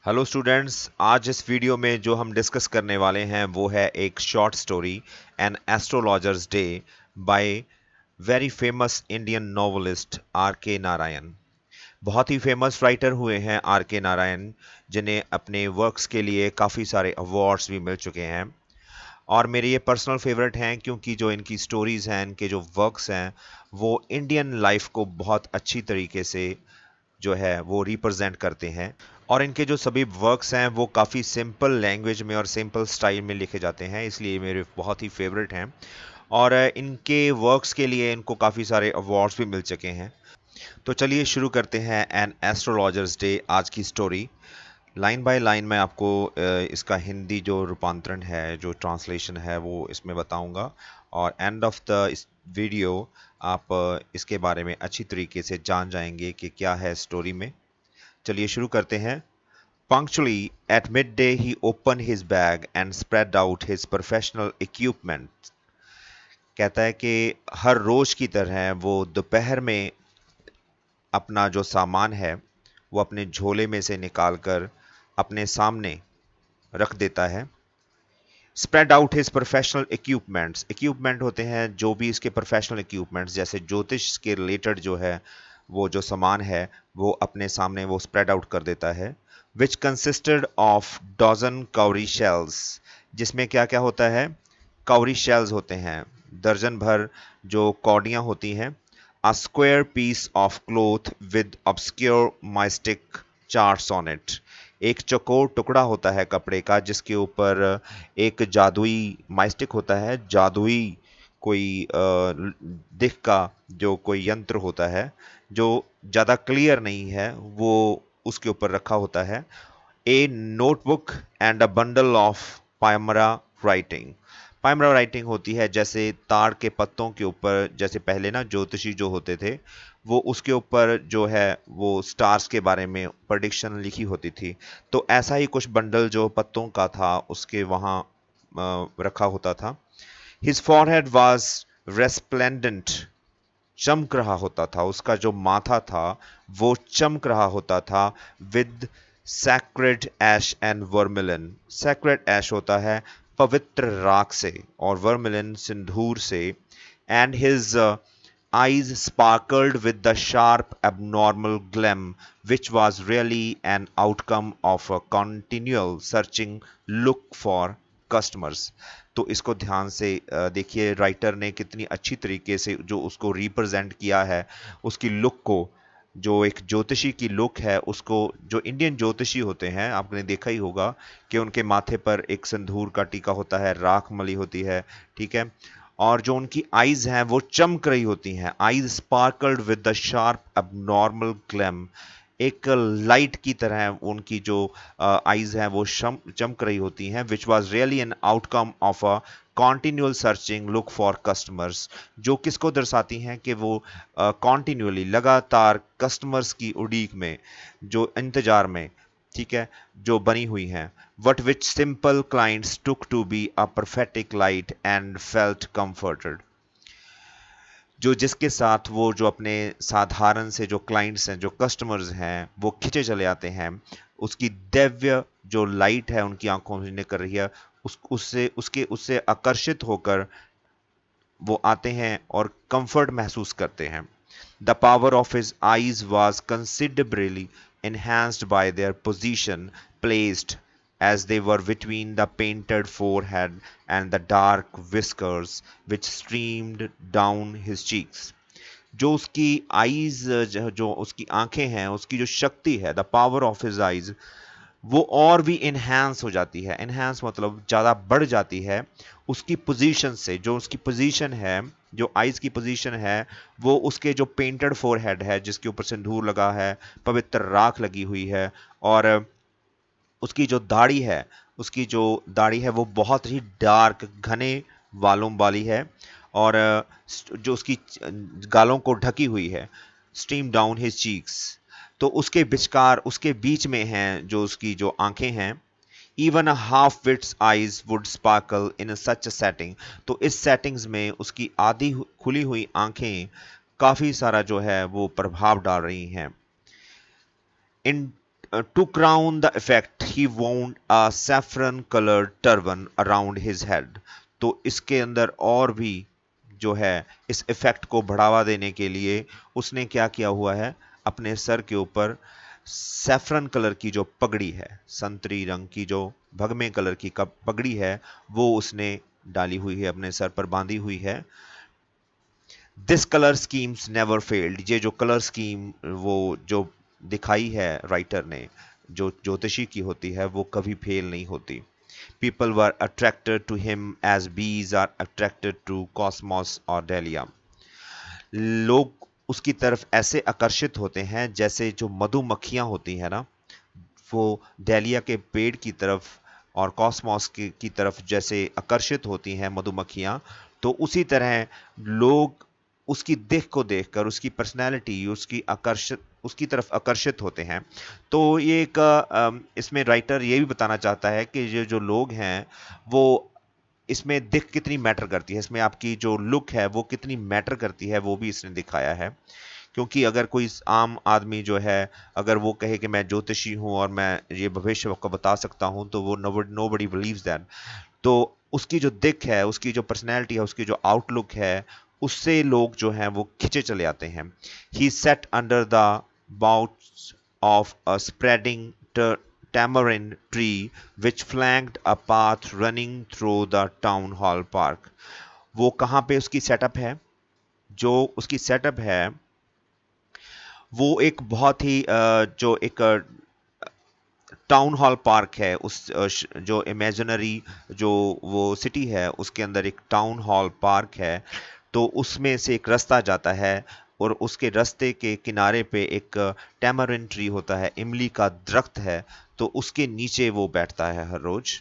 Hello students, आज इस video में जो हम डिस्कस करने वाले हैं वो है एक short story an astrologer's day by very famous Indian novelist R K Narayan. बहुत ही फेमस राइटर हुए हैं आर के नारायण, जिन्हें अपने वर्क्स के लिए काफ़ी सारे अवार्ड्स भी मिल चुके हैं और मेरे ये पर्सनल फेवरेट हैं क्योंकि जो इनकी स्टोरीज़ हैं, इनके जो वर्क्स हैं, वो इंडियन लाइफ को बहुत अच्छी तरीके से जो है वो रिप्रेजेंट करते हैं। और इनके जो सभी वर्क्स हैं वो काफ़ी सिंपल लैंग्वेज में और सिंपल स्टाइल में लिखे जाते हैं, इसलिए मेरे बहुत ही फेवरेट हैं। और इनके वर्क्स के लिए इनको काफ़ी सारे अवार्ड्स भी मिल चुके हैं। तो चलिए शुरू करते हैं एन एस्ट्रोलॉजर्स डे, आज की स्टोरी। लाइन बाय लाइन मैं आपको इसका हिंदी जो रूपांतरण है, जो ट्रांसलेशन है, वो इसमें बताऊंगा और एंड ऑफ द इस वीडियो आप इसके बारे में अच्छी तरीके से जान जाएंगे कि क्या है स्टोरी में। चलिए शुरू करते हैं। Punctually at midday he opened his bag and spread out his professional equipment। कहता है कि हर रोज की तरह वो दोपहर में अपना जो सामान है वो अपने झोले में से निकालकर अपने सामने रख देता है। Spread out his professional equipments, equipment होते हैं जो भी इसके प्रोफेशनल इक्विपमेंट्स, जैसे ज्योतिष के रिलेटेड जो है वो जो सामान है वो अपने सामने वो स्प्रेड आउट कर देता है। Which consisted of dozen cowrie shells, जिसमें क्या क्या होता है, काउरी शेल्स होते हैं, दर्जन भर जो कौड़ियाँ होती हैं। A square piece of cloth with obscure mystic charts on it, एक चौकोर टुकड़ा होता है कपड़े का जिसके ऊपर एक जादुई माइस्टिक होता है, जादुई कोई दिख का जो कोई यंत्र होता है जो ज़्यादा क्लियर नहीं है, वो उसके ऊपर रखा होता है। A notebook and a bundle of palmyra writing, palmyra writing होती है जैसे ताड़ के पत्तों के ऊपर, जैसे पहले ना ज्योतिषी जो होते थे वो उसके ऊपर जो है वो स्टार्स के बारे में प्रेडिक्शन लिखी होती थी। तो ऐसा ही कुछ बंडल जो पत्तों का था उसके वहाँ रखा होता था। हिज फॉरहेड वाज रेस्प्लेंडेंट, चमक रहा होता था, उसका जो माथा था वो चमक रहा होता था। With sacred ash and vermilion, sacred ash होता है पवित्र राख से और वर्मिलन सिंदूर से। And his eyes sparkled with the sharp abnormal gleam which was really an outcome of a continual searching look for customers। तो इसको ध्यान से देखिए, राइटर ने कितनी अच्छी तरीके से जो उसको रिप्रेजेंट किया है, उसकी लुक को, जो एक ज्योतिषी की लुक है उसको। जो इंडियन ज्योतिषी होते हैं आपने देखा ही होगा कि उनके माथे पर एक सिंदूर का टीका होता है, राख मली होती है, ठीक है, और जो उनकी आईज हैं वो चमक रही होती हैं। Eyes sparkled with the sharp abnormal glam, एक लाइट की तरह उनकी जो आईज हैं वो चमक रही होती हैं। Which was really an outcome of a continual searching look for customers, जो किसको दर्शाती हैं कि वो कॉन्टिन्यूअली लगातार कस्टमर्स की उड़ीक में, जो इंतजार में, ठीक है, जो बनी हुई हैं। What which simple clients took to be a prophetic light and felt comforted, जो जिसके साथ वो जो अपने साधारण से जो क्लाइंट्स हैं, जो कस्टमर्स हैं, वो खिंचे चले आते हैं। उसकी दिव्य जो लाइट है उनकी आंखों में निकल रही है, उससे आकर्षित होकर वो आते हैं और कंफर्ट महसूस करते हैं। The power of his eyes was considerably enhanced by their position placed as they were between the painted forehead and the dark whiskers which streamed down his cheeks। जो उसकी आईज, जो उसकी आंखें हैं, उसकी जो शक्ति है, the power of his eyes, वो और भी इन्हांस हो जाती है। इन्हांस मतलब ज़्यादा बढ़ जाती है उसकी पोजीशन से। जो उसकी पोजीशन है, जो आइज की पोजीशन है, वो उसके जो पेंटेड फोरहेड है जिसके ऊपर सिंदूर लगा है, पवित्र राख लगी हुई है, और उसकी जो दाढ़ी है, उसकी जो दाढ़ी है वो बहुत ही डार्क घने बालों वाली है, और जो उसकी गालों को ढकी हुई है, स्ट्रीम डाउन हिज चीक्स। तो उसके विचकार, उसके बीच में हैं जो उसकी जो आंखें हैं। Even a halfwit's eyes would sparkle in such setting, तो इस सेटिंग्स में उसकी आधी खुली हुई आंखें काफी सारा जो है वो प्रभाव डाल रही हैं। इन To crown the effect, he wound a saffron colored turban around his head. तो इसके अंदर और भी जो है इस इफेक्ट को बढ़ावा देने के लिए उसने क्या किया हुआ है, अपने सर के ऊपर सैफरन कलर की जो पगड़ी है, संतरी रंग की जो भगमे कलर की पगड़ी है, वो उसने डाली हुई है, अपने सर पर बांधी हुई है। This colour schemes never failed, ये जो कलर स्कीम वो जो दिखाई है राइटर ने, जो ज्योतिषी की होती है, वो कभी फेल नहीं होती। People were attracted to him as bees are attracted to cosmos or Dahlia. लोग उसकी तरफ ऐसे आकर्षित होते हैं जैसे जो मधुमक्खियां होती हैं ना, वो डेलिया के पेड़ की तरफ और कॉस्मॉस की तरफ जैसे आकर्षित होती हैं मधुमक्खियां, तो उसी तरह लोग उसकी दिख को देखकर, उसकी पर्सनैलिटी, उसकी तरफ आकर्षित होते हैं। तो ये एक इसमें राइटर ये भी बताना चाहता है कि ये जो लोग हैं वो, इसमें दिख कितनी मैटर करती है, इसमें आपकी जो लुक है वो कितनी मैटर करती है, वो भी इसने दिखाया है। क्योंकि अगर कोई आम आदमी जो है, अगर वो कहे कि मैं ज्योतिषी हूँ और मैं ये भविष्य को बता सकता हूँ, तो वो नोबडी बिलीव्स दैट। तो उसकी जो दिख है, उसकी जो पर्सनैलिटी है, उसकी जो आउटलुक है, उससे लोग जो हैं वो खिंचे चले आते हैं। He sat under the boughs of a spreading tamarind tree which flanked a path running through the town hall park. वो कहाँ पे उसकी सेटअप है? जो उसकी सेटअप है वो एक बहुत ही जो एक टाउन हॉल पार्क है, उस जो इमेजिनरी जो वो सिटी है उसके अंदर एक टाउन हॉल पार्क है। तो उसमें से एक रास्ता जाता है और उसके रास्ते के किनारे पे एक टैमरिन ट्री होता है, इमली का दरख्त है। तो उसके नीचे वो बैठता है हर रोज,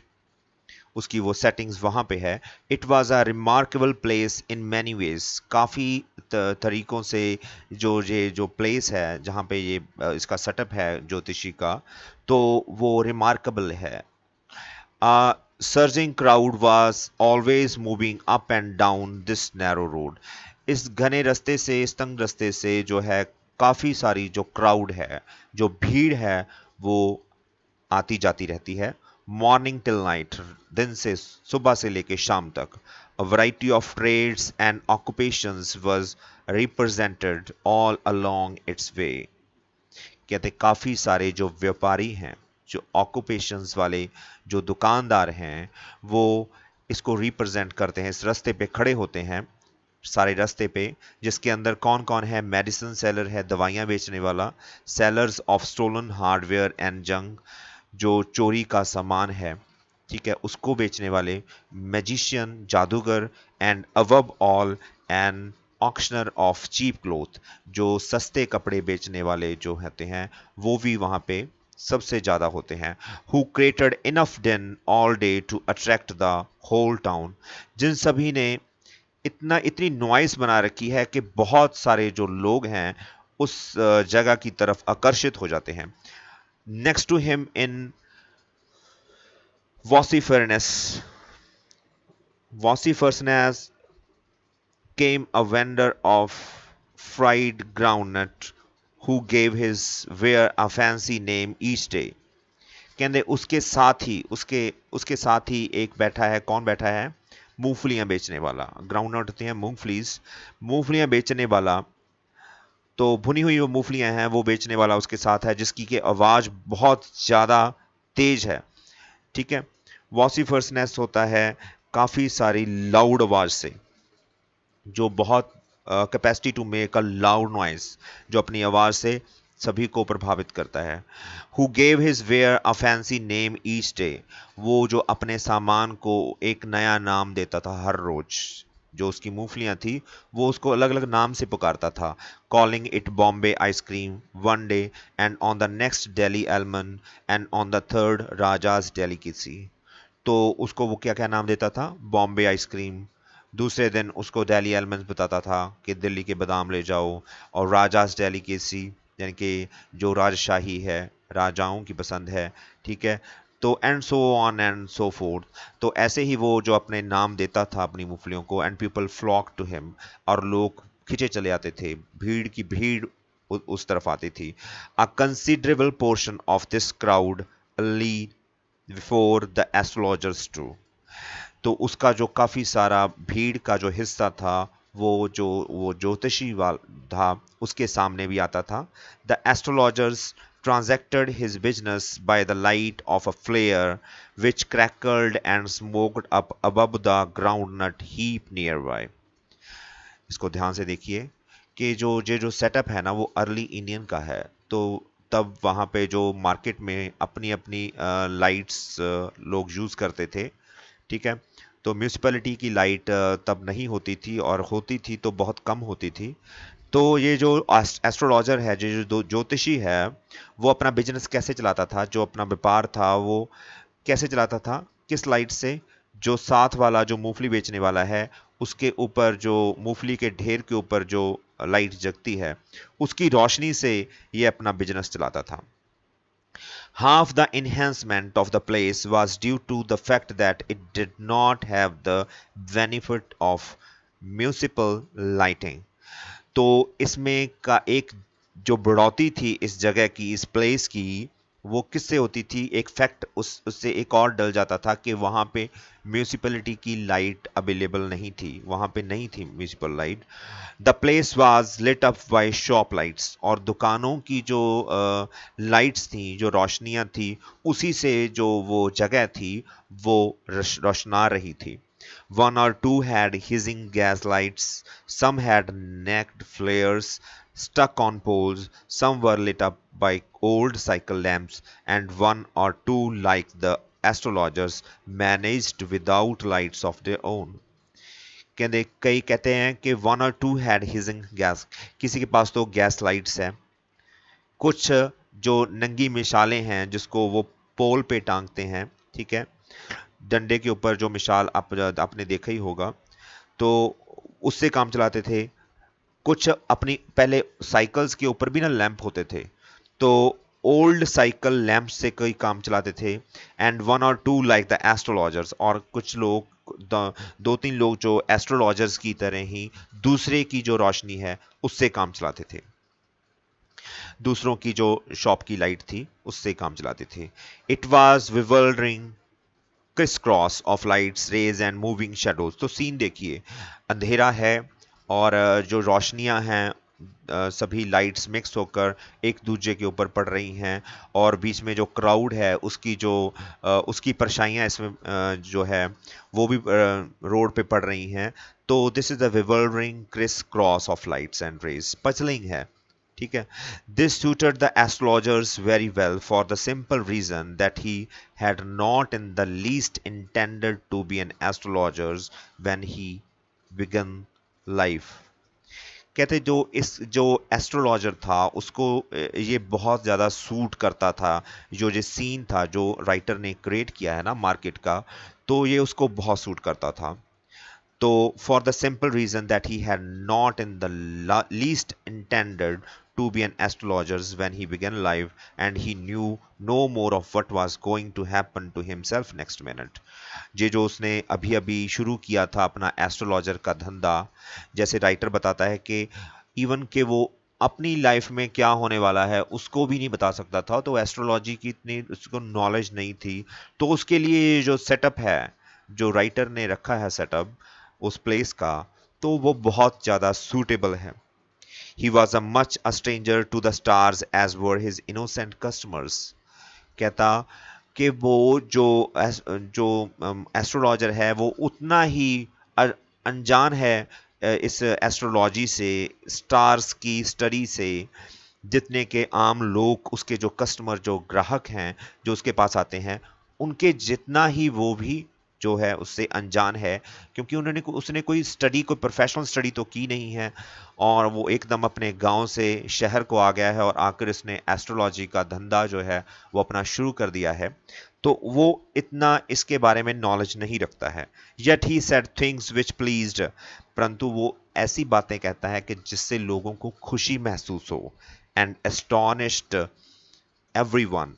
उसकी वो सेटिंग्स वहाँ पे है। It was a remarkable place in many veg, काफ़ी तरीकों से ये जो प्लेस है जहाँ पे ये इसका सेटअप है ज्योतिषी का, तो वो रिमार्केबल है। Surging crowd was always moving up and down this narrow road, इस घने रास्ते से, इस तंग रास्ते से जो है काफ़ी सारी जो क्राउड है, जो भीड़ है, वो आती जाती रहती है। मॉर्निंग टिल नाइट, दिन से, सुबह से लेके शाम तक। A variety of trades and occupations was represented all along its way, कहते काफ़ी सारे जो व्यापारी हैं, जो ऑक्यूपेशंस वाले जो दुकानदार हैं, वो इसको रिप्रेजेंट करते हैं, इस रास्ते पे खड़े होते हैं, सारे रास्ते पे। जिसके अंदर कौन कौन है? मेडिसिन सेलर है, दवाइयाँ बेचने वाला, sellers of stolen hardware and junk, जो चोरी का सामान है, ठीक है, उसको बेचने वाले, मैजिशियन, जादूगर, and above all an auctioneer of cheap cloth, जो सस्ते कपड़े बेचने वाले जो होते हैं, वो भी वहाँ पे सबसे ज़्यादा होते हैं। Who created enough din all day to attract the whole town, जिन सभी ने इतनी नॉइस बना रखी है कि बहुत सारे जो लोग हैं उस जगह की तरफ आकर्षित हो जाते हैं। Next to him in vociferousness vociferousness came a vendor of fried groundnut who gave his wear a fancy name each day. कहते उसके साथ ही एक बैठा है, कौन बैठा है? मूंगफलियां बेचने वाला। ग्राउंडनट होती हैं मूंगफलियां बेचने वाला। तो भुनी हुई वो मूंगफलियां हैं, वो बेचने वाला उसके साथ है, जिसकी की आवाज बहुत ज्यादा तेज है, ठीक है। वॉसिफरसनेस होता है काफी सारी लाउड आवाज से, जो बहुत capacity to make a loud noise, जो अपनी आवाज से सभी को प्रभावित करता है। Who gave his ware a fancy name each day, वो जो अपने सामान को एक नया नाम देता था हर रोज। जो उसकी मूंगफलियां थी वो उसको अलग अलग नाम से पुकारता था। Calling it Bombay ice cream one day, and on the next daily almond, and on the third rajas delicacy. तो उसको वो क्या क्या नाम देता था? बॉम्बे आइसक्रीम, दूसरे दिन उसको दिल्ली एलमंड्स बताता था कि दिल्ली के बादाम ले जाओ, और राजाज डेलिकेसी यानी कि जो राजशाही है, राजाओं की पसंद है, ठीक है। तो and so on and so fourth. तो ऐसे ही वो जो अपने नाम देता था अपनी मूंगफलियों को, and people flock to him, और लोग खिंचे चले आते थे, भीड़ की भीड़ उस तरफ आती थी। A considerable portion of this crowd ली बिफोर द एस्ट्रोलॉजर्स टू। तो उसका जो काफी सारा भीड़ का जो हिस्सा था वो ज्योतिषी वाल था उसके सामने भी आता था। The astrologers transacted his business by the light of a flare which crackled and smoked up above the groundnut heap nearby। इसको ध्यान से देखिए कि जो सेटअप है ना वो अर्ली इंडियन का है। तो तब वहाँ पे जो मार्केट में अपनी अपनी लाइट्स लोग यूज़ करते थे, ठीक है। तो म्यूनिसिपैलिटी की लाइट तब नहीं होती थी, और होती थी तो बहुत कम होती थी। तो ये जो एस्ट्रोलॉजर है, जो ज्योतिषी है, वो अपना बिजनेस कैसे चलाता था, जो अपना व्यापार था वो कैसे चलाता था, किस लाइट से? जो साथ वाला जो मूंगफली बेचने वाला है उसके ऊपर, जो मूंगफली के ढेर के ऊपर जो लाइट जगती है उसकी रोशनी से ये अपना बिजनेस चलाता था। Half the enhancement of the place was due to the fact that it did not have the benefit of municipal lighting। तो इसमें का एक जो बढ़ोतरी थी इस जगह की, इस प्लेस की, वो किससे होती थी? एक फैक्ट उससे एक और डल जाता था कि वहाँ पे म्यूनिसिपैलिटी की लाइट अवेलेबल नहीं थी, वहाँ पे नहीं थी municipal light. The place was lit up by shop lights, और दुकानों की जो लाइट्स थी, जो रोशनियाँ थी, उसी से जो वो जगह थी वो रोशना रही थी। One or two had hissing gas lights, some had naked flares stuck on poles, some were lit up by old cycle lamps, and one or two, like the astrologers, managed without lights of their own। कहते कई कहते हैं कि one और to had hissing gas, किसी के पास तो gas lights है, कुछ जो नंगी मिसालें हैं जिसको वो पोल पे टांगते हैं, ठीक है, डंडे के ऊपर जो मिसाल आपने देखा ही होगा, तो उससे काम चलाते थे। कुछ अपनी पहले साइकिल्स के ऊपर भी ना लैंप होते थे, तो ओल्ड साइकिल लैंप से कई काम चलाते थे। एंड वन और टू लाइक द एस्ट्रोलॉजर्स, और कुछ लोग, दो तीन लोग जो एस्ट्रोलॉजर्स की तरह ही दूसरे की जो रोशनी है उससे काम चलाते थे, दूसरों की जो शॉप की लाइट थी उससे काम चलाते थे। It was bewildering criss cross of lights, rays and moving shadows. तो सीन देखिए, अंधेरा है और जो रोशनियां हैं सभी लाइट्स मिक्स होकर एक दूसरे के ऊपर पड़ रही हैं, और बीच में जो क्राउड है उसकी जो उसकी परछाइयाँ इसमें जो है वो भी रोड पे पड़ रही हैं। तो this is the bewildering criss cross of lights and rays, puzzling है, ठीक है। This suited the astrologers very well for the simple reason that he had not in the least intended to be an astrologer when he began life। कहते जो astrologer था उसको ये बहुत ज़्यादा सूट करता था, जो सीन था जो राइटर ने क्रिएट किया है ना मार्केट का, तो ये उसको बहुत सूट करता था। तो for the simple reason that he had not in the least intended to be an astrologer when he began life, and he knew no more of what was going to happen to himself next minute। ये जो उसने अभी अभी शुरू किया था अपना astrologer का धंधा, जैसे राइटर बताता है कि इवन के वो अपनी लाइफ में क्या होने वाला है उसको भी नहीं बता सकता था, तो एस्ट्रोलॉजी की इतनी उसको नॉलेज नहीं थी। तो उसके लिए ये जो सेटअप है, जो राइटर ने रखा है सेटअप उस प्लेस का, तो वो बहुत ज़्यादा सूटेबल है। He was a much a stranger to the stars as were his innocent customers। कहता कि वो जो एस्ट्रोलॉजर है वो उतना ही अनजान है इस एस्ट्रोलॉजी से, स्टार्स की स्टडी से, जितने के आम लोग, उसके जो कस्टमर, जो ग्राहक हैं जो उसके पास आते हैं, उनके जितना ही वो भी जो है उससे अनजान है, क्योंकि उसने कोई स्टडी, कोई प्रोफेशनल स्टडी तो की नहीं है, और वो एकदम अपने गांव से शहर को आ गया है और आकर इसने एस्ट्रोलॉजी का धंधा जो है वो अपना शुरू कर दिया है। तो वो इतना इसके बारे में नॉलेज नहीं रखता है। Yet he said things which pleased, परंतु वो ऐसी बातें कहता है कि जिससे लोगों को खुशी महसूस हो। एंड एस्टोनिश्ड एवरीवन,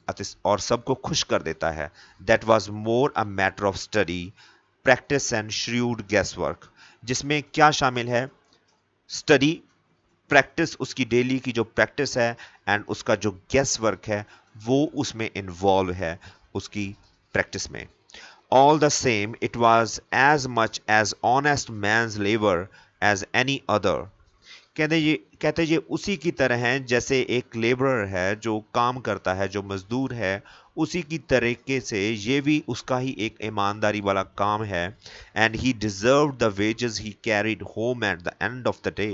और सबको खुश कर देता है। That was more a matter of study, practice and shrewd guesswork, जिसमें क्या शामिल है? स्टडी, प्रैक्टिस, उसकी डेली की जो प्रैक्टिस है एंड उसका जो गेस वर्क है वो उसमें इन्वॉल्व है उसकी प्रैक्टिस में। All the same, it was as much as honest man's labor as any other. कहते ये उसी की तरह हैं जैसे एक लेबरर है जो काम करता है, जो मजदूर है, उसी की तरीके से ये भी उसका ही एक ईमानदारी वाला काम है। And he deserve the wages he carried home at the end of the day.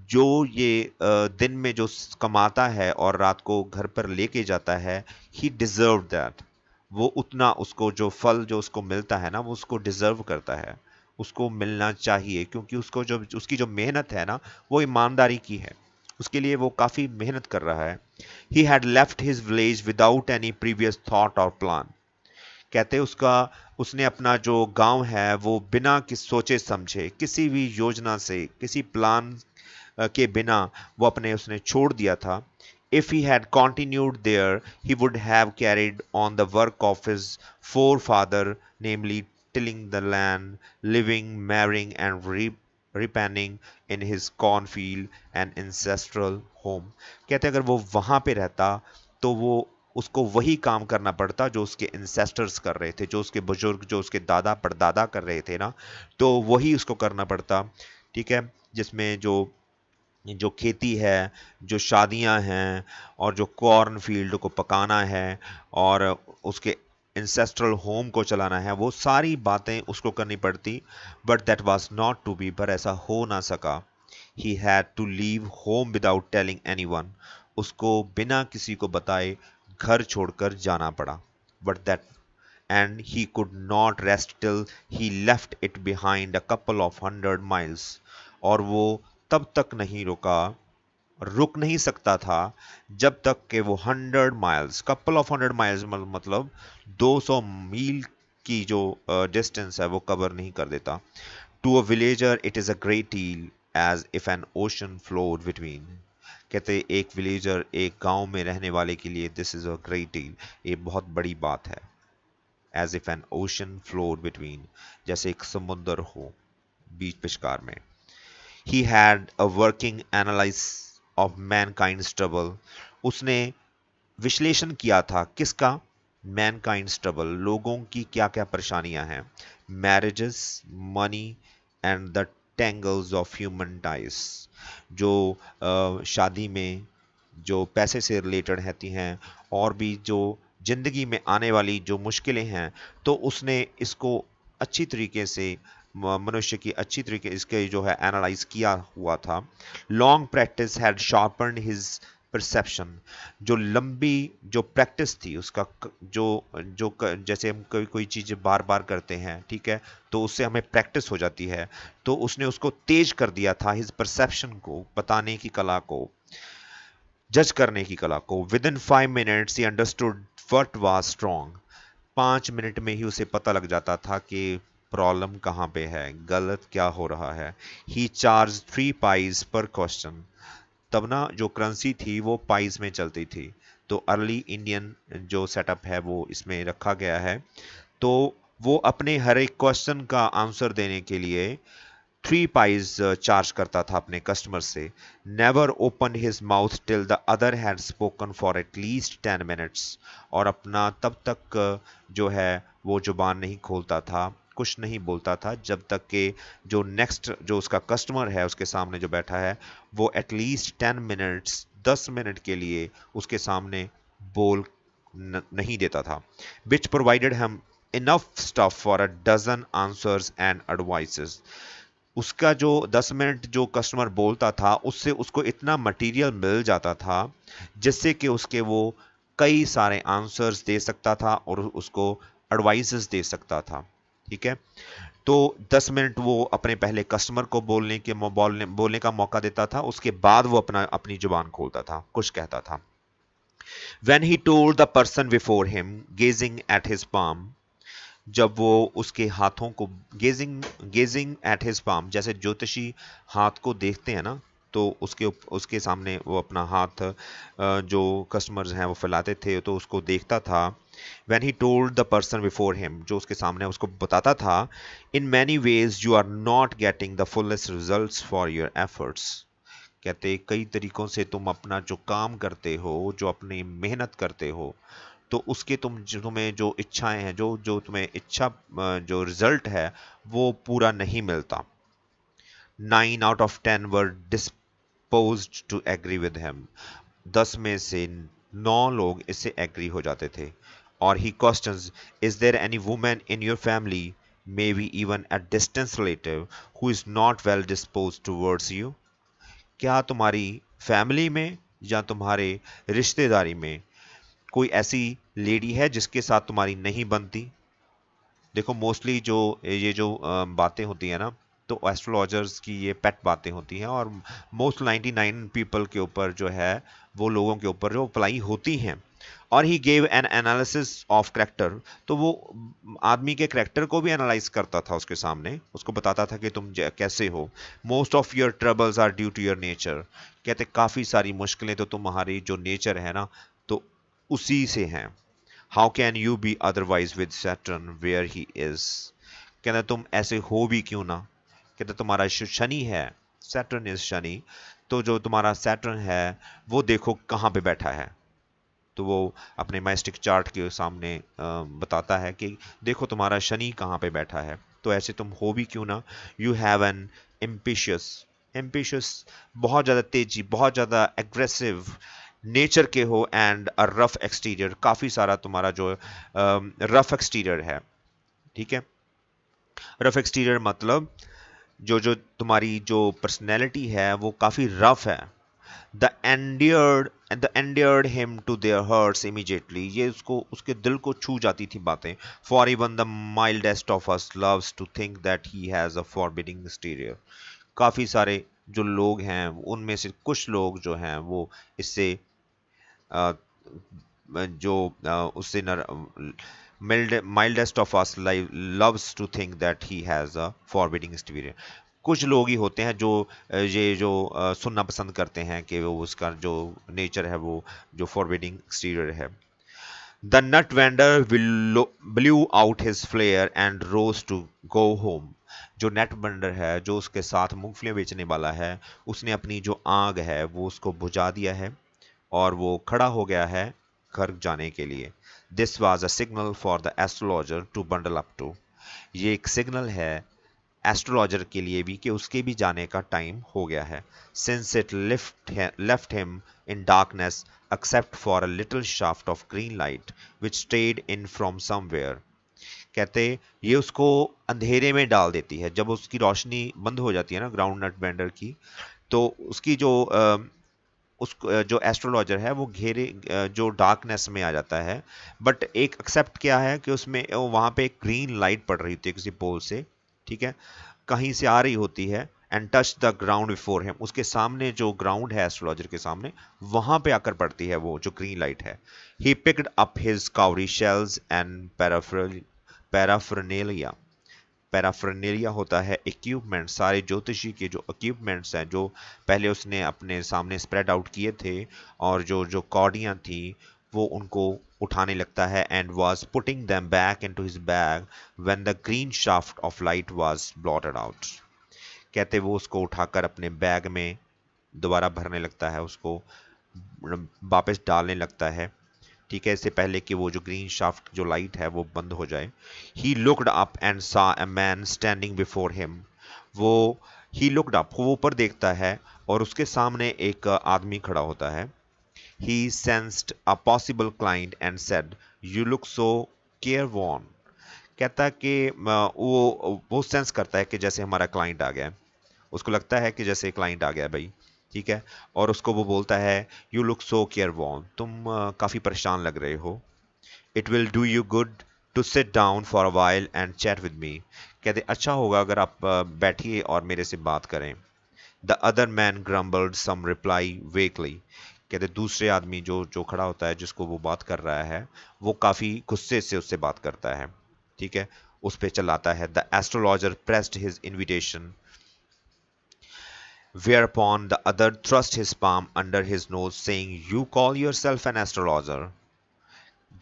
जो ये दिन में जो कमाता है और रात को घर पर लेके जाता है, ही डिजर्व दैट। वो उतना उसको जो फल जो उसको मिलता है ना, वो उसको डिजर्व करता है, उसको मिलना चाहिए, क्योंकि उसको जो उसकी जो मेहनत है ना, वो ईमानदारी की है, उसके लिए वो काफ़ी मेहनत कर रहा है। He had left his village without any previous thought और प्लान। कहते उसका उसने अपना जो गांव है वो बिना किस सोचे समझे, किसी भी योजना से, किसी प्लान के बिना वो अपने उसने छोड़ दिया था। If he had continued there, he would have carried on the work of his forefather, namely tilling the land, living, marrying, and reaping in his cornfield and ancestral home. कहते अगर वो वहां पे रहता तो वो उसको वही काम करना पड़ता जो उसके इंसेस्टर्स कर रहे थे, जो उसके बुजुर्ग, जो उसके दादा परदादा कर रहे थे ना, तो वही उसको करना पड़ता। ठीक है, जिसमें जो जो खेती है, जो शादियां हैं, और जो कॉर्न फील्ड को पकाना है, और उसके इंसेस्ट्रल होम को चलाना है, वो सारी बातें उसको करनी पड़ती। But that was not to be, पर ऐसा हो ना सका। He had to leave home without telling anyone. उसको बिना किसी को बताए घर छोड़कर जाना पड़ा। But that and he could not rest till he left it behind a couple of 100 miles। और वो तब तक नहीं रुक नहीं सकता था जब तक कि वो 100 miles, कपल ऑफ 100 miles मतलब 200 मील की जो डिस्टेंस है वो कवर नहीं कर देता। To a villager it is a great deal as if an ocean flowed between. कहते एक विलेजर, एक गांव में रहने वाले के लिए this is a great deal, ये बहुत बड़ी बात है। As if an ocean flowed between, जैसे एक समुद्र हो बीच विचकार में। He had a working analysis of mankind's trouble. उसने विश्लेषण किया था किसका? mankind's trouble, लोगों की क्या क्या परेशानियां हैं। marriages, money and the tangles of human ties, जो शादी में जो पैसे से रिलेटेड रहती हैं, और भी जो जिंदगी में आने वाली जो मुश्किलें हैं, तो उसने इसको अच्छी तरीके से मनुष्य की अच्छी तरीके इसके जो है एनालाइज किया हुआ था। Long practice had sharpened his perception. जो लंबी जो प्रैक्टिस थी उसका जो जो जैसे हम कोई कोई चीज़ बार बार करते हैं, ठीक है, तो उससे हमें प्रैक्टिस हो जाती है, तो उसने उसको तेज कर दिया था, हिज परसेप्शन को, बताने की कला को, जज करने की कला को। With in 5 minutes he understood what was strong. 5 minute में ही उसे पता लग जाता था कि प्रॉब्लम कहाँ पे है, गलत क्या हो रहा है। ही चार्ज 3 pies पर क्वेश्चन। तब ना जो करेंसी थी वो पाइस में चलती थी, तो अर्ली इंडियन जो सेटअप है वो इसमें रखा गया है। तो वो अपने हर एक क्वेश्चन का आंसर देने के लिए 3 pies चार्ज करता था अपने कस्टमर से। Never open his mouth till the other had spoken for at least 10 minutes। और अपना तब तक जो है वो जुबान नहीं खोलता था, कुछ नहीं बोलता था, जब तक कि जो नेक्स्ट जो उसका कस्टमर है उसके सामने जो बैठा है वो एटलीस्ट 10 minutes, 10 मिनट के लिए उसके सामने बोल नहीं देता था। Which provided him enough stuff for a dozen answers and advices. उसका जो 10 मिनट जो कस्टमर बोलता था उससे उसको इतना मटेरियल मिल जाता था जिससे कि उसके वो कई सारे आंसर्स दे सकता था और उसको एडवाइसेस दे सकता था। ठीक है, तो 10 मिनट वो अपने पहले कस्टमर को बोलने का मौका देता था, उसके बाद वो अपनी जुबान खोलता था, कुछ कहता था। When he told the person before him, gazing at his palm, जब वो उसके हाथों को गेजिंग एट हिज पाम, जैसे ज्योतिषी हाथ को देखते हैं ना, तो उसके सामने वो अपना हाथ जो कस्टमर्स हैं वो फैलाते थे, तो उसको देखता था। When he told the person before him, जो उसके सामने उसको बताता था, in many ways you are not getting the fullest results for your efforts. कहते कई तरीकों से तुम अपना जो काम करते हो, जो अपनी मेहनत करते हो, तो उसके तुम्हें जो इच्छाएं हैं, जो तुम्हें इच्छा जो रिजल्ट है वो पूरा नहीं मिलता। 9 out of 10 were disposed to agree with him. 10 में से 9 लोग इससे एग्री हो जाते थे। और he questions, is there any woman in your family, maybe even a distant relative, who is not well disposed towards you? क्या तुम्हारी फैमिली में या तुम्हारे रिश्तेदारी में कोई ऐसी लेडी है जिसके साथ तुम्हारी नहीं बनती? देखो मोस्टली जो ये जो बातें होती है ना, तो एस्ट्रोलॉजर्स की ये पेट बातें होती हैं, और मोस्ट 99 पीपल के ऊपर जो है, वो लोगों के ऊपर जो अप्लाई होती हैं। और he gave an analysis of character, तो वो आदमी के करेक्टर को भी एनालाइज करता था उसके सामने, उसको बताता था कि तुम कैसे हो। Most of your troubles are due to your nature, कहते काफ़ी सारी मुश्किलें तो तुम्हारी जो नेचर है ना, तो उसी से हैं। How can you be otherwise with Saturn where he is, कहते तुम ऐसे हो भी क्यों ना। कहते तुम्हारा शनि है, सैटर्न इज शनि, तो जो तुम्हारा सैटर्न है वो देखो कहाँ पे बैठा है। तो वो अपने माइस्टिक चार्ट के सामने बताता है कि देखो तुम्हारा शनि कहाँ पे बैठा है, तो ऐसे तुम हो भी क्यों ना। You have an ambitious, ambitious बहुत ज़्यादा तेजी, बहुत ज़्यादा एग्रेसिव नेचर के हो, एंड अ रफ एक्सटीरियर, काफ़ी सारा तुम्हारा जो रफ एक्सटीरियर है। ठीक है, रफ एक्सटीरियर मतलब जो जो तुम्हारी जो पर्सनैलिटी है वो काफ़ी रफ है। The endeared him to their hearts immediately, ये उसको उसके दिल को छू जाती थी बातें। For even the mildest of us loves to think that he has a forbidding exterior, काफ़ी सारे जो लोग हैं उनमें से कुछ लोग जो हैं वो इससे अ, जो उससे mildest of us loves to think that he has a forbidding exterior. कुछ लोग ही होते हैं जो ये जो सुनना पसंद करते हैं कि वो उसका जो नेचर है वो जो फॉरबिडिंग एक्सटीरियर है। The nut vendor blew out his flare and rose to go home, जो नेट वेंडर है जो उसके साथ मूंगफलियां बेचने वाला है, उसने अपनी जो आग है वो उसको बुझा दिया है और वो खड़ा हो गया है घर जाने के लिए। This was a signal for the astrologer to bundle up too, ये एक सिग्नल है एस्ट्रोलॉजर के लिए भी कि उसके भी जाने का टाइम हो गया है। Since it left him in darkness except for a little shaft of green light which stayed in from somewhere, कहते ये उसको अंधेरे में डाल देती है। जब उसकी रोशनी बंद हो जाती है ना ग्राउंड नट बेंडर की, तो उसकी जो उस जो एस्ट्रोलॉजर है वो घेरे जो डार्कनेस में आ जाता है। बट एक एक्सेप्ट क्या है कि उसमें वहाँ पे एक ग्रीन लाइट पड़ रही होती है किसी पोल से, ठीक है, कहीं से आ रही होती है, and touch the ground before him, उसके सामने जो ग्राउंड है एस्ट्रोलॉजर के सामने, वहां पे आकर पड़ती है वो जो ग्रीन लाइट है। He picked up his Kauri shells and paraphernalia, paraphernalia होता है इक्विपमेंट, सारे ज्योतिषी के जो इक्विपमेंट्स हैं जो पहले उसने अपने सामने स्प्रेड आउट किए थे, और जो जो कौड़ियाँ थी वो उनको उठाने लगता है, and was putting them back into his bag when the green shaft of light was blotted out, कहते वो उसको उठाकर अपने बैग में दोबारा भरने लगता है, उसको वापस डालने लगता है, ठीक है, इससे पहले कि वो जो ग्रीन शाफ्ट जो लाइट है वो बंद हो जाए। ही लुक्ड अप एंड सा a man standing before him, वो ही लुक्ड अप, वो ऊपर देखता है और उसके सामने एक आदमी खड़ा होता है। He sensed a possible client and said, you look so careworn, कहता कि वो सेंस करता है कि जैसे हमारा क्लाइंट आ गया है, उसको लगता है कि जैसे क्लाइंट आ गया भाई, ठीक है, और उसको वो बोलता है you look so careworn, तुम काफ़ी परेशान लग रहे हो। It will do you good to sit down for a while and chat with me, कहते अच्छा होगा अगर आप बैठिए और मेरे से बात करें। The other man grumbled some reply vaguely, कहते दूसरे आदमी जो जो खड़ा होता है जिसको वो बात कर रहा है वो काफ़ी गुस्से से उससे बात करता है, ठीक है, उस पे चलाता है। The astrologer pressed his invitation, whereupon the other thrust his palm under his nose, saying, "You call yourself an astrologer?"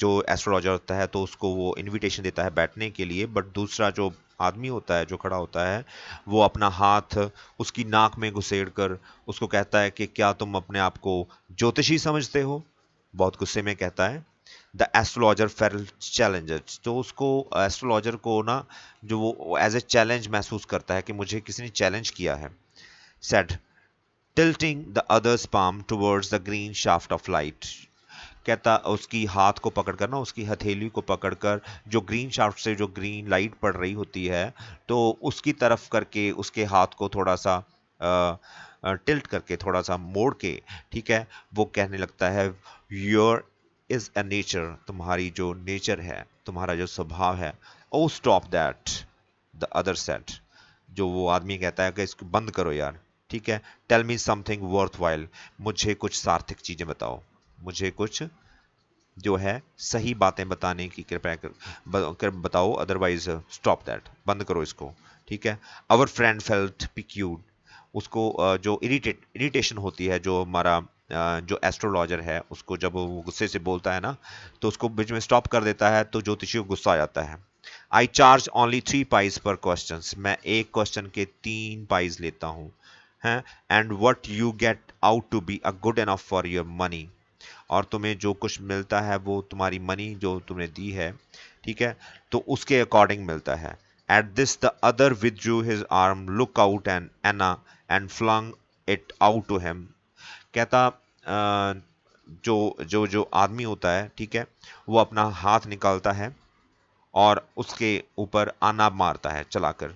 जो एस्ट्रोलॉजर होता है तो उसको वो इनविटेशन देता है बैठने के लिए, बट दूसरा जो आदमी होता है जो खड़ा होता है वो अपना हाथ उसकी नाक में घुसेड़ कर उसको कहता है कि क्या तुम अपने आप को ज्योतिषी समझते हो। बहुत गुस्से में कहता है। द एस्ट्रोलॉजर फेल्ट चैलेंजर, तो उसको एस्ट्रोलॉजर को ना जो वो एज ए चैलेंज महसूस करता है कि मुझे किसी ने चैलेंज किया है। Said tilting the other's palm towards the green shaft of light, कहता उसकी हाथ को पकड़कर ना उसकी हथेली को पकड़कर जो ग्रीन शाफ्ट से जो ग्रीन लाइट पड़ रही होती है तो उसकी तरफ करके उसके हाथ को थोड़ा सा टिल्ट करके थोड़ा सा मोड़ के, ठीक है, वो कहने लगता है योर इज अ नेचर, तुम्हारी जो नेचर है तुम्हारा जो स्वभाव है। Oh stop that, the other said, जो वो आदमी कहता है कि इसको बंद करो यार, ठीक है। Tell me something worthwhile, मुझे कुछ सार्थक चीजें बताओ, मुझे कुछ जो है सही बातें बताने की कृपया कर बताओ, अदरवाइज स्टॉप दैट, बंद करो इसको, ठीक है। आवर फ्रेंड फेल्ट पिक्यूड, उसको जो इरिटेशन होती है, जो हमारा जो एस्ट्रोलॉजर है उसको जब वो गुस्से से बोलता है ना तो उसको बीच में स्टॉप कर देता है तो ज्योतिषी को गुस्सा आ जाता है। I charge only 3 pies per question, मैं एक क्वेश्चन के 3 पाइज लेता हूँ हैं। And what you get out to be a good enough for your money, और तुम्हें जो कुछ मिलता है वो तुम्हारी मनी जो तुमने दी है, ठीक है, तो उसके अकॉर्डिंग मिलता है। At this the other withdrew his arm, look out and Anna and flung it out to him, कहता जो जो जो आदमी होता है, ठीक है, वो अपना हाथ निकालता है और उसके ऊपर आना मारता है चलाकर।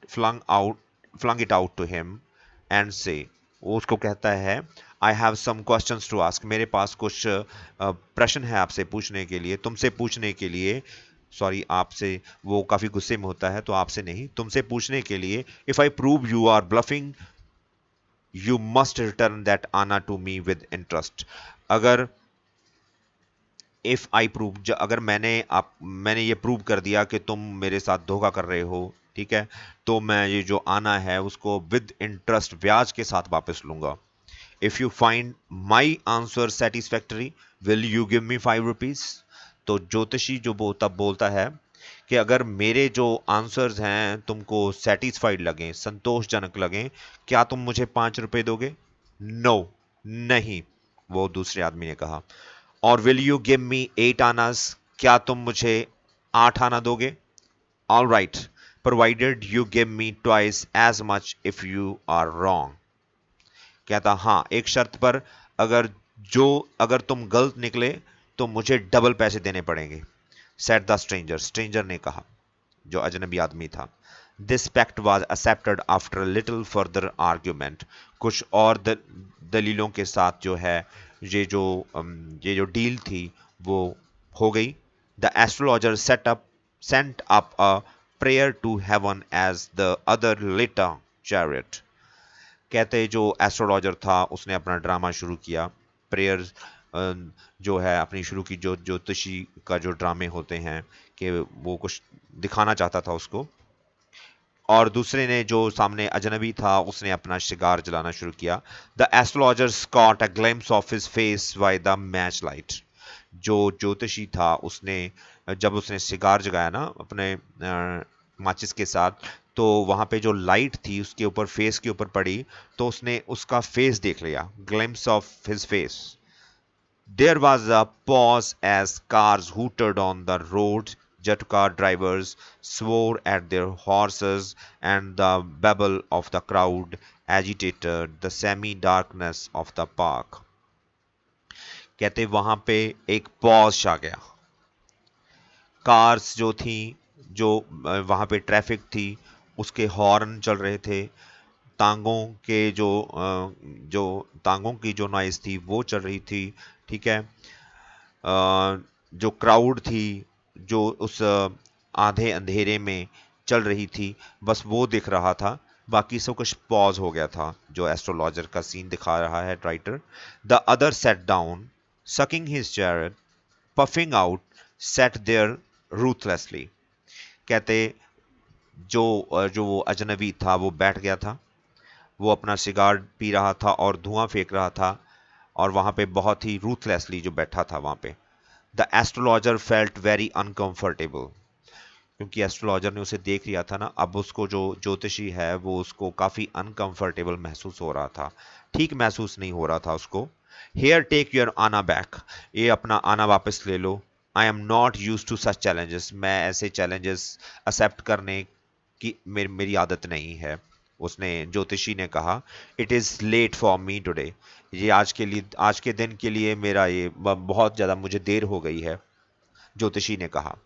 flung it out to him and say, वो उसको कहता है I have some questions to ask, मेरे पास कुछ प्रश्न है आपसे पूछने के लिए, तुमसे पूछने के लिए, सॉरी आपसे, वो काफी गुस्से में होता है तो आपसे नहीं तुमसे पूछने के लिए। If I prove you are bluffing you must return that anna to me with interest, अगर इफ आई प्रूव, अगर मैंने ये प्रूव कर दिया कि तुम मेरे साथ धोखा कर रहे हो, ठीक है, तो मैं ये जो आना है उसको विद इंटरेस्ट ब्याज के साथ वापस लूंगा। If you find my answer satisfactory will you give me 5 rupees, तो ज्योतिषी जो तब बोलता है कि अगर मेरे जो आंसर्स हैं तुमको सेटिस्फाइड लगे, संतोषजनक लगे, क्या तुम मुझे 5 रुपए दोगे? नो, नहीं, वो दूसरे आदमी ने कहा। और will you give me 8 annas, क्या तुम मुझे 8 आना दोगे? All right, provided you give me twice as much if you are wrong, कहता हाँ एक शर्त पर, अगर तुम गलत निकले तो मुझे डबल पैसे देने पड़ेंगे। सेड द स्ट्रेंजर, स्ट्रेंजर ने कहा, जो अजनबी आदमी था। This pact was accepted after little further argument, कुछ और दलीलों के साथ जो है ये जो डील थी वो हो गई। The astrologer sent up a prayer to heaven as the other later chariot, कहते जो एस्ट्रोलॉजर था उसने अपना ड्रामा शुरू किया, प्रेयर जो है अपनी शुरू की, जो ज्योतिषी का जो ड्रामे होते हैं कि वो कुछ दिखाना चाहता था उसको, और दूसरे ने जो सामने अजनबी था उसने अपना शिगार जलाना शुरू किया। The astrologer caught a glimpse of his face by the match light, जो ज्योतिषी था उसने जब उसने शिगार जगाया ना अपने माचिस के साथ, तो वहां पे जो लाइट थी उसके ऊपर फेस के ऊपर पड़ी तो उसने उसका फेस देख लिया, glimpse of his face. There was a pause as cars hooted on the road, jet car drivers swore at their horses, and the babble of the crowd agitated the semi-darkness of the park, कहते वहां पे एक pause छा गया, cars जो थी, जो वहां पे ट्रैफिक थी उसके हॉर्न चल रहे थे, तांगों के जो तांगों की जो नॉइज थी वो चल रही थी, ठीक है। जो क्राउड थी जो उस आधे अंधेरे में चल रही थी बस वो दिख रहा था, बाकी सब कुछ पॉज हो गया था, जो एस्ट्रोलॉजर का सीन दिखा रहा है writer. The other set down sucking his chair, puffing out, sat there ruthlessly, कहते जो वो अजनबी था वो बैठ गया था, वो अपना सिगार पी रहा था और धुआं फेंक रहा था, और वहां पे बहुत ही रूथलेसली जो बैठा था वहां पे। The astrologer felt very uncomfortable, क्योंकि एस्ट्रोलॉजर ने उसे देख लिया था ना, अब उसको जो ज्योतिषी है वो उसको काफी अनकंफर्टेबल महसूस हो रहा था, ठीक महसूस नहीं हो रहा था उसको। Here take your anna back, ये अपना आना वापस ले लो। I am not use to such challenges, मैं ऐसे चैलेंजेस एक्सेप्ट करने की मेरी आदत नहीं है। उसने ज्योतिषी ने कहा, it is late for me today, ये आज के दिन के लिए मेरा ये बहुत ज्यादा मुझे देर हो गई है, ज्योतिषी ने कहा।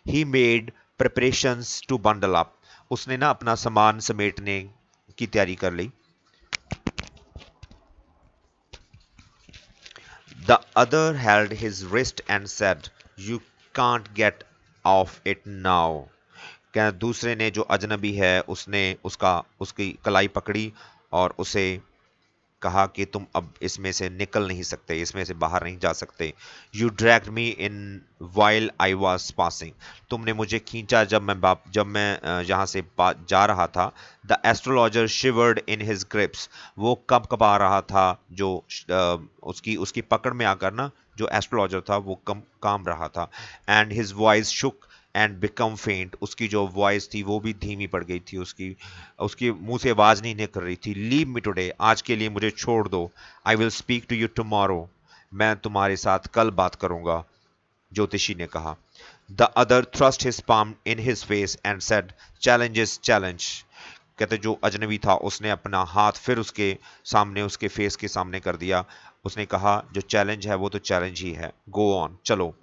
He made preparations to bundle up, उसने ना अपना सामान समेटने की तैयारी कर ली। The other held his wrist and said, you can't get off it now, क्या दूसरे ने जो अजनबी है उसने उसकी कलाई पकड़ी और उसे कहा कि तुम अब इसमें से निकल नहीं सकते, इसमें से बाहर नहीं जा सकते। You dragged me in while I was passing, तुमने मुझे खींचा जब मैं यहाँ से जा रहा था। The astrologer shivered in his grips, वो कब कपा रहा था, जो उसकी उसकी पकड़ में आकर ना जो एस्ट्रोलॉजर था वो काम रहा था। And his voice shook and become faint, उसकी जो वॉइस थी वो भी धीमी पड़ गई थी, उसकी उसके मुंह से आवाज नहीं निकल रही थी। लीव मी टुडे, आज के लिए मुझे छोड़ दो। I will speak to you tomorrow, मैं तुम्हारे साथ कल बात करूंगा, ज्योतिषी ने कहा। The other thrust his palm in his face and said, challenge is challenge, कहते जो अजनबी था उसने अपना हाथ फिर उसके सामने, उसके फेस के सामने कर दिया। उसने कहा जो चैलेंज है वो तो चैलेंज ही है, गो ऑन, चलो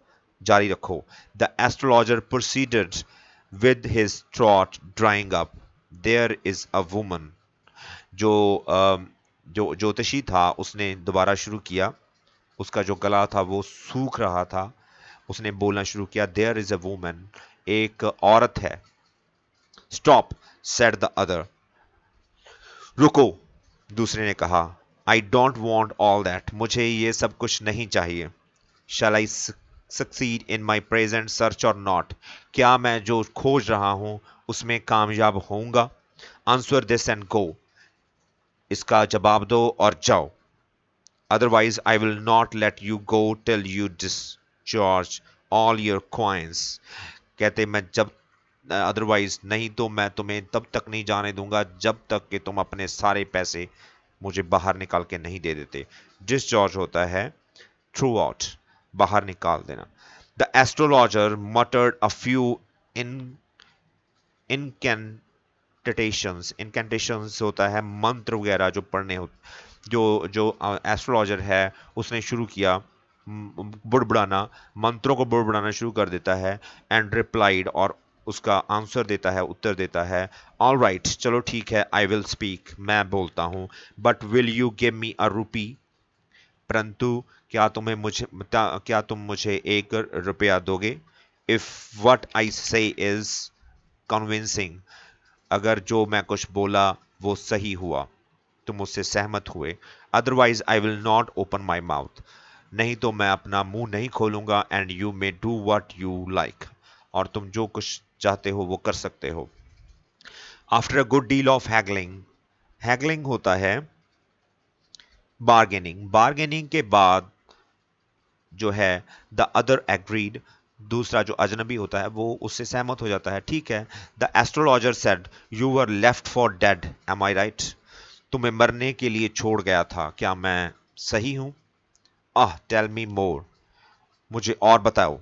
जारी रखो। The astrologer proceeded with his throat drawing up, there is a woman, जो जो ज्योतिषी था उसने दोबारा शुरू किया, उसका जो गला था वो सूख रहा था, उसने बोलना शुरू किया, देयर इज अ वुमन, एक औरत है। स्टॉप सेड द अदर, रुको, दूसरे ने कहा। I don't want all that, मुझे ये सब कुछ नहीं चाहिए। Shall I succeed in my present search or not, क्या मैं जो खोज रहा हूं उसमें कामयाब होऊंगा? आंसर दिस एंड गो, इसका जवाब दो और जाओ। Otherwise I will not let you go till you discharge all your coins, कहते मैं जब अदरवाइज नहीं तो मैं तुम्हें तब तक नहीं जाने दूंगा जब तक कि तुम अपने सारे पैसे मुझे बाहर निकाल के नहीं दे देते। डिस्चार्ज होता है थ्रू आउट, बाहर निकाल देना। The astrologer muttered a few in incantations, incantations होता है मंत्र वगैरह जो पढ़ने हो, जो जो एस्ट्रोलॉजर है उसने शुरू किया बुड़बुड़ाना, मंत्रों को बुड़बुड़ाना शुरू कर देता है। एंड रिप्लाइड, और उसका आंसर देता है, उत्तर देता है, ऑल राइट, चलो ठीक है, आई विल स्पीक, मैं बोलता हूँ, but will you give me a rupee, परंतु क्या तुम मुझे 1 रुपया दोगे? इफ वट आई से इज कन्विंसिंग, अगर जो मैं कुछ बोला वो सही हुआ, तुम उससे सहमत हुए। Otherwise I will not open my mouth, नहीं तो मैं अपना मुंह नहीं खोलूंगा। And you may do what you like, और तुम जो कुछ चाहते हो वो कर सकते हो। After a good deal of haggling, haggling होता है बार्गेनिंग, बार्गेनिंग के बाद जो है द अदर एग्रीड, दूसरा जो अजनबी होता है वो उससे सहमत हो जाता है, ठीक है। The astrologer said, you were left for dead, am I right, तुम्हें मरने के लिए छोड़ गया था, क्या मैं सही हूं? आह, टेल मी मोर, मुझे और बताओ।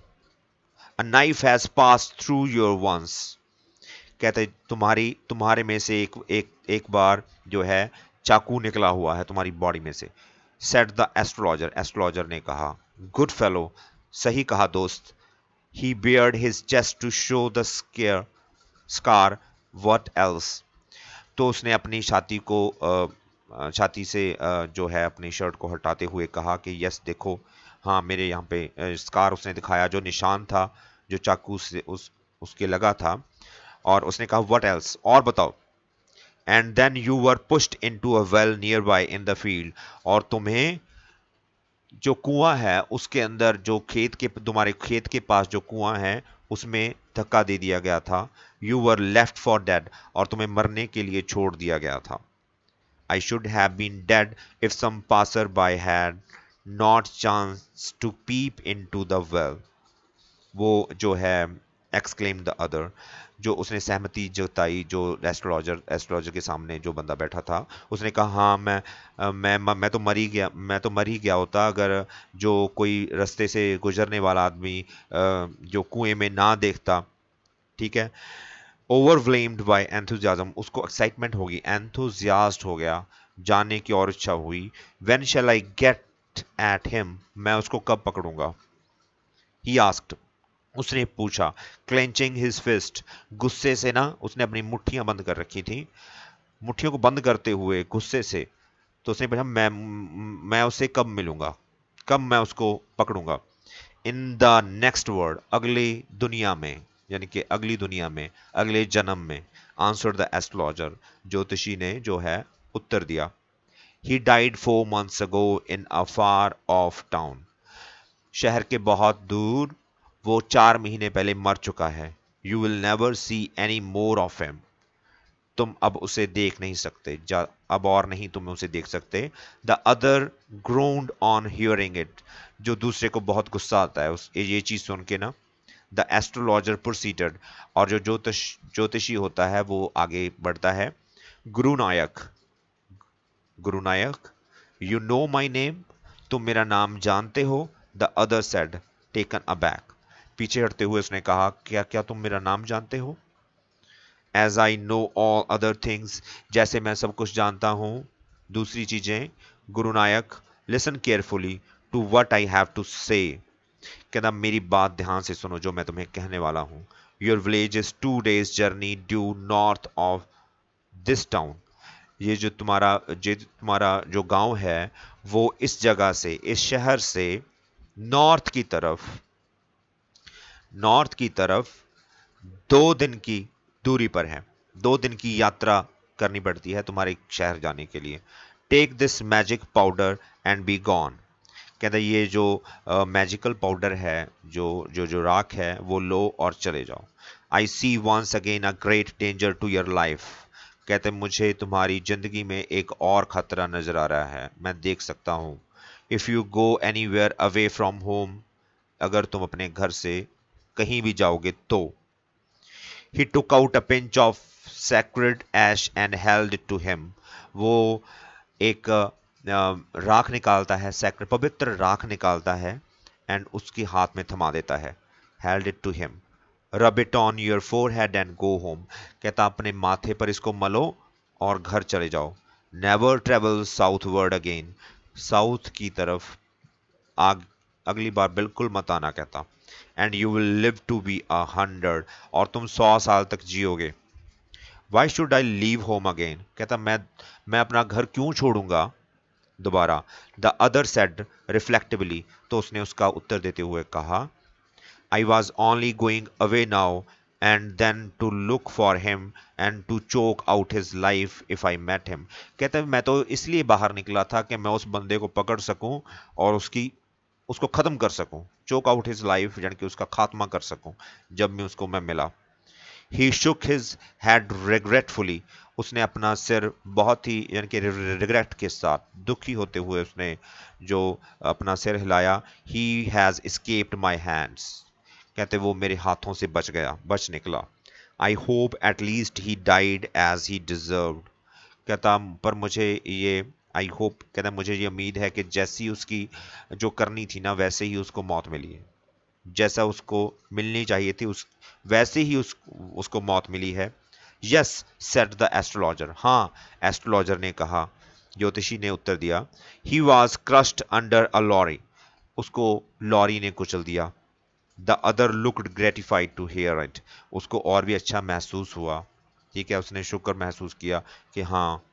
A knife has passed through your once, कहते तुम्हारे में से एक बार जो है चाकू निकला हुआ है तुम्हारी बॉडी में से। सेड द एस्ट्रोलॉजर, एस्ट्रोलॉजर ने कहा, गुड फेलो, सही कहा दोस्त। He bared his chest to show the scar, what else, तो उसने अपनी छाती से जो है अपनी शर्ट को हटाते हुए कहा कि यस देखो, हाँ मेरे यहाँ पे स्कार, उसने दिखाया जो निशान था जो चाकू से उसके लगा था, और उसने कहा व्हाट एल्स, और बताओ। And then you were pushed into a well near by in the field, और तुम्हें जो कुआं है उसके अंदर, जो तुम्हारे खेत के पास जो कुआं है उसमें धक्का दे दिया गया था। You were left for dead, और तुम्हें मरने के लिए छोड़ दिया गया था। I should have been dead if some passer by had not chance to peep in to the well. वो जो है एक्सक्लेम द अदर, जो उसने सहमति जताई, जो एस्ट्रोलॉजर के सामने जो बंदा बैठा था, उसने कहा हाँ मैं तो मर ही गया होता अगर जो कोई रास्ते से गुजरने वाला आदमी जो कुएं में ना देखता। ठीक है। ओवरव्लेम्ड बाय एंथुजियाज्म, उसको एक्साइटमेंट होगी, एंथुजियास्ट हो गया, जानने की और इच्छा हुई। When shall I get at him, मैं उसको कब पकड़ूंगा। ही आस्क्ड, उसने पूछा। क्लेंचिंग हिज फिस्ट, गुस्से से ना उसने अपनी मुट्ठियां बंद कर रखी थी, मुट्ठियों को बंद करते हुए गुस्से से, तो उसने पूछा मैं उससे कब मिलूंगा, कब मैं उसको पकड़ूंगा। इन द नेक्स्ट वर्ल्ड, अगली दुनिया में, यानी कि अगली दुनिया में, अगले जन्म में। आंसर द एस्ट्रोलॉजर, ज्योतिषी ने जो है उत्तर दिया। He died 4 months ago in a far of town, शहर के बहुत दूर वो 4 महीने पहले मर चुका है। You will never see any more of him, तुम अब उसे देख नहीं सकते, अब और नहीं तुम उसे देख सकते। The other ग्रोन्ड on hearing it, जो दूसरे को बहुत गुस्सा आता है उस ये चीज सुन के ना। द एस्ट्रोलॉजर प्रोसीडेड, और जो ज्योतिषी होता है वो आगे बढ़ता है। गुरु नायक, गुरु नायक, यू नो माई नेम, तुम मेरा नाम जानते हो। The other said, taken aback, पीछे हटते हुए उसने कहा क्या क्या तुम मेरा नाम जानते हो। As I know all other things, जैसे मैं सब कुछ जानता हूं दूसरी चीजें। Guru Nayak, listen carefully to what I have to say, कहता मेरी बात ध्यान से सुनो जो मैं तुम्हें कहने वाला हूं। Your village is 2 days journey due north of this town, ये तुम्हारा जो गांव है वो इस जगह से, इस शहर से नॉर्थ की तरफ, नॉर्थ की तरफ 2 दिन की दूरी पर है। 2 दिन की यात्रा करनी पड़ती है तुम्हारे शहर जाने के लिए। Take this magic powder and be gone, कहता ये जो मैजिकल पाउडर है, जो राख है वो लो और चले जाओ। I see once again a great danger to your life, कहते मुझे तुम्हारी जिंदगी में एक और खतरा नजर आ रहा है, मैं देख सकता हूं। If you go anywhere away from home, अगर तुम अपने घर से कहीं भी जाओगे तो। He took out a pinch of sacred ash and held it to him, वो एक राख निकालता है, सैक्रेड पवित्र राख निकालता है, एंड उसके हाथ में थमा देता है। held it to him, rub it on your forehead and go home, कहता अपने माथे पर इसको मलो और घर चले जाओ। never travel southward again, south की तरफ आग अगली बार बिल्कुल मत आना, कहता। And you will live to be 100, और तुम 100 साल तक जियोगे। Why should I leave home again, कहता मैं अपना घर क्यों छोड़ूंगा दोबारा। द अदर सेड रिफ्लेक्टिवली, तो उसने उसका उत्तर देते हुए कहा, I was only going away now and then to look for him and to choke out his life if I met him, कहते मैं तो इसलिए बाहर निकला था कि मैं उस बंदे को पकड़ सकूं और उसको खत्म कर सकूं, चोक आउट हिज लाइफ, यानी कि उसका खात्मा कर सकूं जब मैं मिला। ही शुक हिज हेड रिग्रेटफुली, उसने अपना सिर बहुत ही यानी कि रिग्रेट के साथ, दुखी होते हुए उसने जो अपना सिर हिलाया। He has escaped my hands, कहते वो मेरे हाथों से बच निकला। I hope at least he died as he deserved, कहता पर मुझे ये आई होप, कहता मुझे ये उम्मीद है कि जैसी उसकी जो करनी थी ना वैसे ही उसको मौत मिली है, जैसा उसको मिलनी चाहिए थी वैसे ही उसको मौत मिली है। यस सेड द एस्ट्रोलॉजर, हाँ एस्ट्रोलॉजर ने कहा, ज्योतिषी ने उत्तर दिया। He was crushed under a lorry, उसको लॉरी ने कुचल दिया। The other looked gratified to hear it, उसको और भी अच्छा महसूस हुआ, ठीक है, उसने शुक्र महसूस किया कि हाँ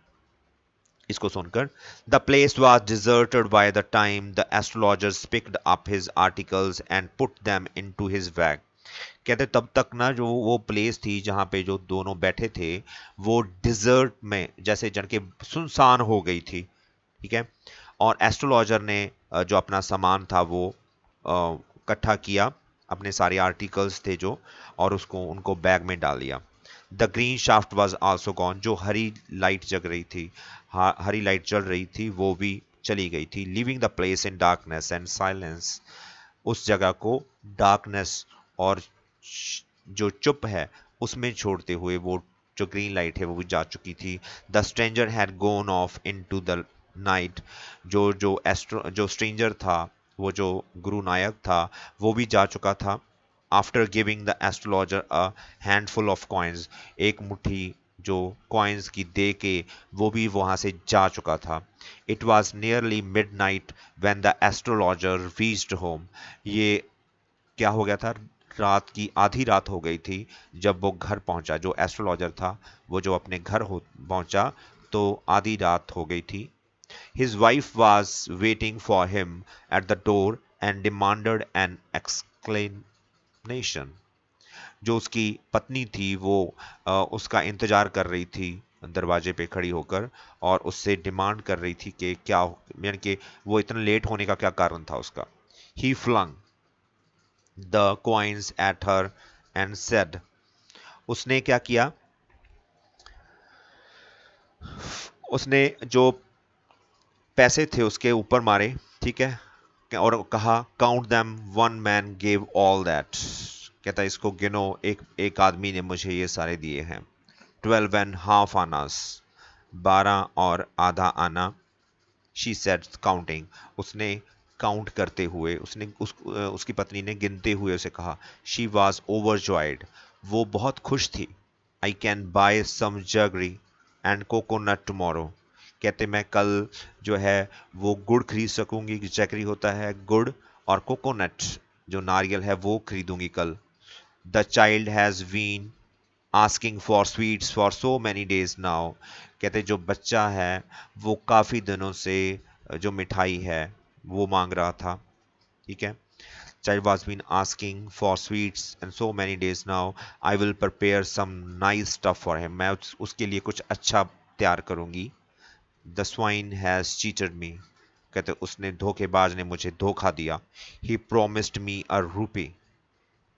इसको सुनकर। The place was deserted by the time the astrologers picked up his articles and put them into his bag, कहते तब तक ना जो वो प्लेस थी जहाँ पे जो दोनों बैठे थे वो डिजर्ट में जैसे जन के सुनसान हो गई थी, ठीक है। और एस्ट्रोलॉजर ने जो अपना सामान था वो इकट्ठा किया, अपने सारे आर्टिकल्स थे जो, और उसको उनको बैग में डाल दिया। The green shaft was also gone, जो हरी लाइट जग रही थी, हरी लाइट जल रही थी वो भी चली गई थी, leaving the place in darkness and silence. उस जगह को डार्कनेस और जो चुप है उसमें छोड़ते हुए वो जो ग्रीन लाइट है वो भी जा चुकी थी। The stranger had gone of into the night. जो स्ट्रेंजर था, वो जो गुरु नायक था, वो भी जा चुका था। After giving the astrologer a handful of coins, एक मुट्ठी जो कॉइन्स की दे के वो भी वहां से जा चुका था। It was nearly mid night when the astrologer reached home. ये क्या हो गया था, रात की आधी रात हो गई थी जब वो घर पहुंचा। जो एस्ट्रोलॉजर था वो जो अपने घर पहुंचा तो आधी रात हो गई थी। His wife was waiting for him at the door and demanded an explanation. जो उसकी पत्नी थी वो उसका इंतजार कर रही थी दरवाजे पे खड़ी होकर और उससे डिमांड कर रही थी कि क्या, यानी कि वो इतना लेट होने का क्या कारण था उसका। He flung the coins at her and said, उसने क्या किया, उसने जो पैसे थे उसके ऊपर मारे, ठीक है, और कहा count them, one man gave all that. कहता है इसको गिनो, एक एक आदमी ने मुझे ये सारे दिए हैं। 12 and half आनास, 12 और आधा आना। शी सेड काउंटिंग, उसने काउंट करते हुए, उसकी पत्नी ने गिनते हुए उसे कहा। शी वॉज ओवरजॉयड, वो बहुत खुश थी। I can buy some jaggery and coconut tomorrow, कहते मैं कल जो है वो गुड़ खरीद सकूंगी। जैकरी होता है गुड़, और कोकोनट जो नारियल है वो खरीदूंगी कल। The child has been asking for sweets for so many days now, कहते जो बच्चा है वो काफ़ी दिनों से जो मिठाई है वो मांग रहा था, ठीक है। Child was been asking for sweets and so many days now. I will prepare some nice stuff for him. मैं उसके लिए कुछ अच्छा तैयार करूंगी। The swine has cheated me, कहते उसने, धोखेबाज ने मुझे धोखा दिया। He promised me a rupee,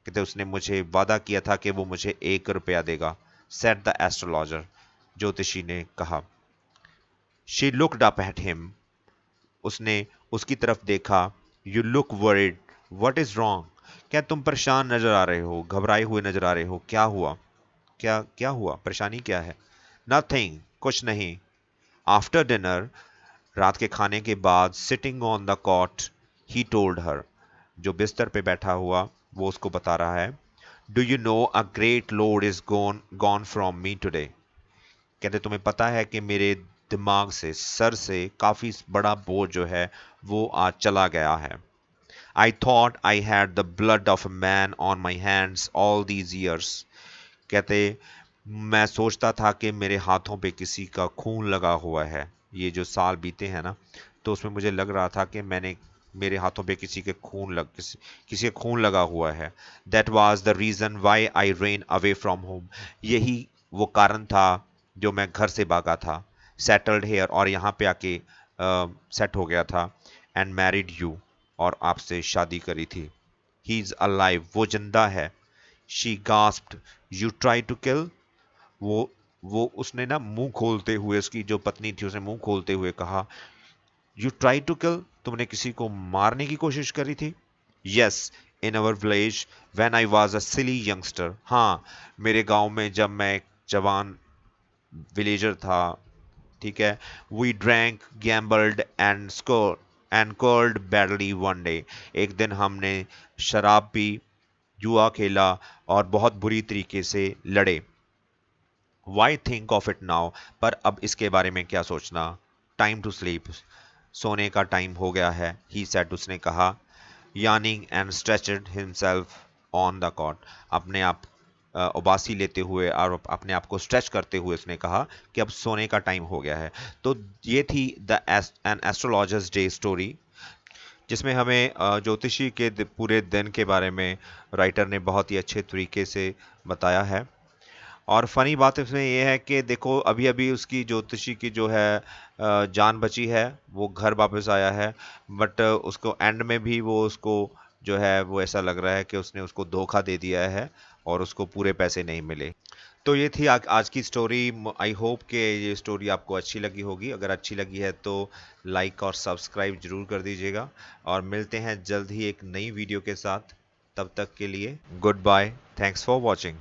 कहते उसने मुझे वादा किया था कि वो मुझे 1 रुपया देगा। Said the astrologer, ज्योतिषी ने कहा। She looked up at him, उसने उसकी तरफ देखा। You look worried, what is wrong, क्या तुम परेशान नजर आ रहे हो, घबराए हुए नजर आ रहे हो, क्या हुआ, क्या क्या हुआ, परेशानी क्या है। Nothing, कुछ नहीं। After dinner, रात के खाने के बाद, sitting on the cot, he told her, जो बिस्तर पे बैठा हुआ वो उसको बता रहा है। Do you know a great load is gone from me today, कहते तुम्हें पता है कि मेरे दिमाग से, सर से काफी बड़ा बोझ जो है वो आज चला गया है। I thought I had the blood of a man on my hands all these years, कहते मैं सोचता था कि मेरे हाथों पे किसी का खून लगा हुआ है। ये जो साल बीते हैं ना, तो उसमें मुझे लग रहा था कि मेरे हाथों पे किसी के खून लगा हुआ है। That was the reason why I ran away from home, यही वो कारण था जो मैं घर से भागा था। सेटल्ड हेयर, और यहाँ पे आके सेट हो गया था। एंड मैरिड यू, और आपसे शादी करी थी। ही इज अलाइव, वो जिंदा है। She gasped, you try to kill, वो उसने ना मुंह खोलते हुए, उसकी जो पत्नी थी उसने मुंह खोलते हुए कहा, यू ट्राई टू किल, तुमने किसी को मारने की कोशिश करी थी। Yes, in our village when I was a silly youngster, हाँ मेरे गांव में जब मैं एक जवान विलेजर था, ठीक है। We drank, gambled and score and curled badly one day, एक दिन हमने शराब पी, जुआ खेला और बहुत बुरी तरीके से लड़े। Why think of it now, पर अब इसके बारे में क्या सोचना। टाइम टू स्लीप, सोने का टाइम हो गया है। ही सेड, उसने कहा। Yawning and stretched himself on the cot, अपने आप उबासी लेते हुए और अपने आप को स्ट्रेच करते हुए उसने कहा कि अब सोने का टाइम हो गया है। तो ये थी the an astrologer's day story, जिसमें हमें ज्योतिषी के पूरे दिन के बारे में राइटर ने बहुत ही अच्छे तरीके से बताया है। और फनी बात इसमें यह है कि देखो अभी अभी उसकी ज्योतिषी की जो है जान बची है, वो घर वापस आया है, बट उसको एंड में भी वो उसको जो है वो ऐसा लग रहा है कि उसने उसको धोखा दे दिया है और उसको पूरे पैसे नहीं मिले। तो ये थी आज की स्टोरी। आई होप कि ये स्टोरी आपको अच्छी लगी होगी। अगर अच्छी लगी है तो लाइक और सब्सक्राइब जरूर कर दीजिएगा, और मिलते हैं जल्द ही एक नई वीडियो के साथ। तब तक के लिए goodbye, thanks for watching.